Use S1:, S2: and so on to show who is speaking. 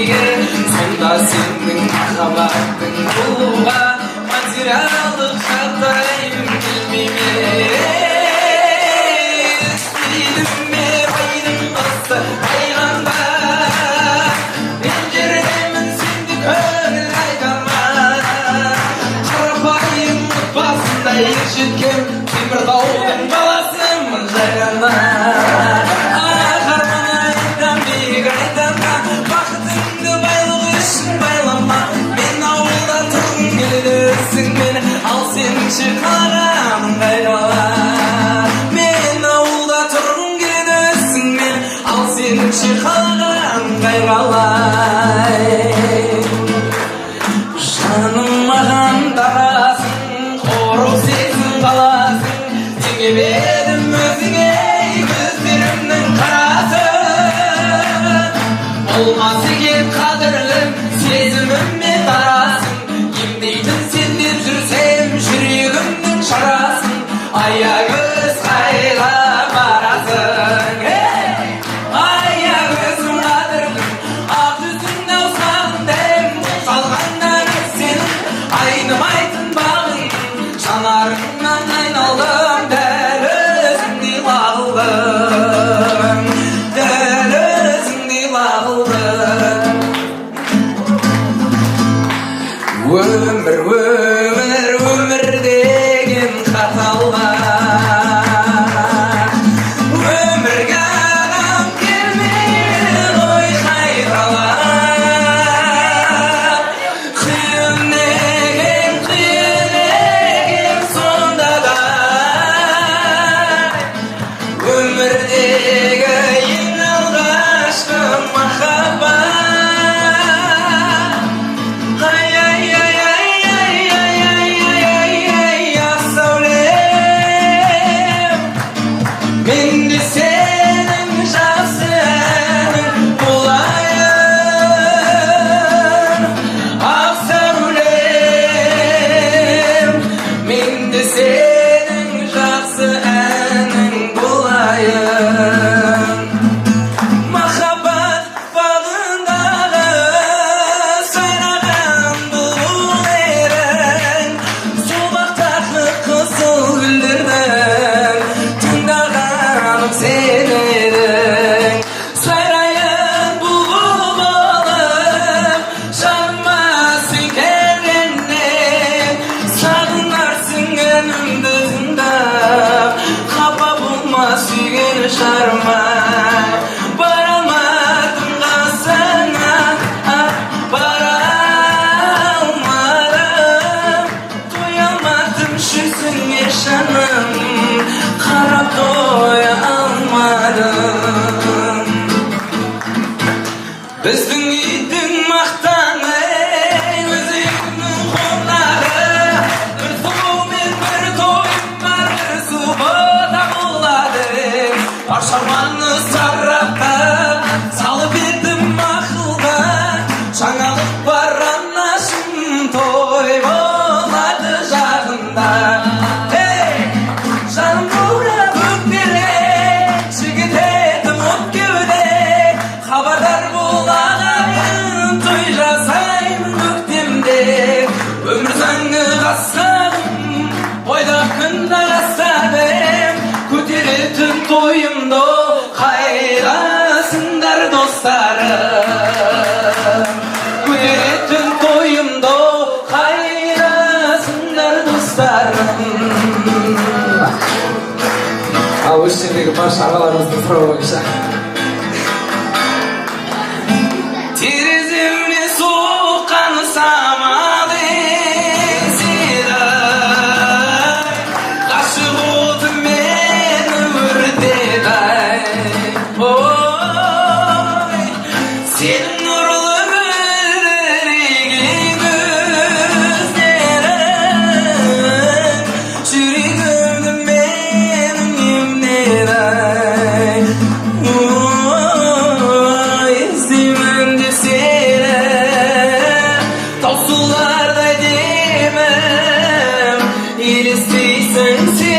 S1: sevgiye. Sonda senin kabahatin buluğa materiallık şartayım bilmeyim. Dilime baydım bastı bayranda penceredemin sindi köngül aydama. Karapayım mutfasında yetişirken temir dağılın balasımın jayranda. Çıkaram gayrala men avulda turgum keldesin men al seni çıkaram gayrala жаным маған дарасың қорық сезім қаласың теңеп едім өзіңе көздерімнің қарасын болмас екен қадірлім сезіміммен дарасың емдейтін сен деп жүрсем жүрегімнің шарасын аягөз қайда барасың аягөзім қадірлім ақ жүзіңді ау сағындым салғаннан сенің айнымайтын бағың жанарыңнан айналдым дәл өзіңдей лағылдым дәл өзіңдей лағылдым өмір өмір деген қаталға өмірге адам келмейді ғой қайталап қиын екен сонда да өмірдегі ең алғашқы махаббат Менде сенің жақсы әнің болайын ақ сәулем менде сенің жақсы әнің болайын махаббат бағындағы сайраған бұлбұл едің сол бақтағы қызыл гүлдердің sen eдің сайрайын бұлбұл болып жаныма сен келгеннен сағынарсың үнімді тыңдап қапа болма сүйген жарымай бара алмадым қасыңа бара алмадым қоя алмадым жүзіңе жаным қарап қоя алмадым біздің үйдің мақтаны өзегімнің қонағы бір сұлу мен бір тойым бар бір сұлбыда болады аршаманы сарапқа салып едім ақылға жаңалық бар анашым той болады жағында жаным баурап өкпеле жігіт едім от кеуде хабардар бол ағайын той жасаймын көктемде өмір заңы қасқағым ойда күнді қастадым көтеретін тойымды қайдасыңдар достарым көтеретін тойымды қайдасыңдар достарым ал осы жердегі барша ағаларымыздың сұрауы бойынша тереземнен соққан самал еседі ғашық отымен өртеді ой сенің нұрлы мөлдіреген көздерің жүрегімді менің емдеді іздеймін деп сені таусылардай демім елестейсің сен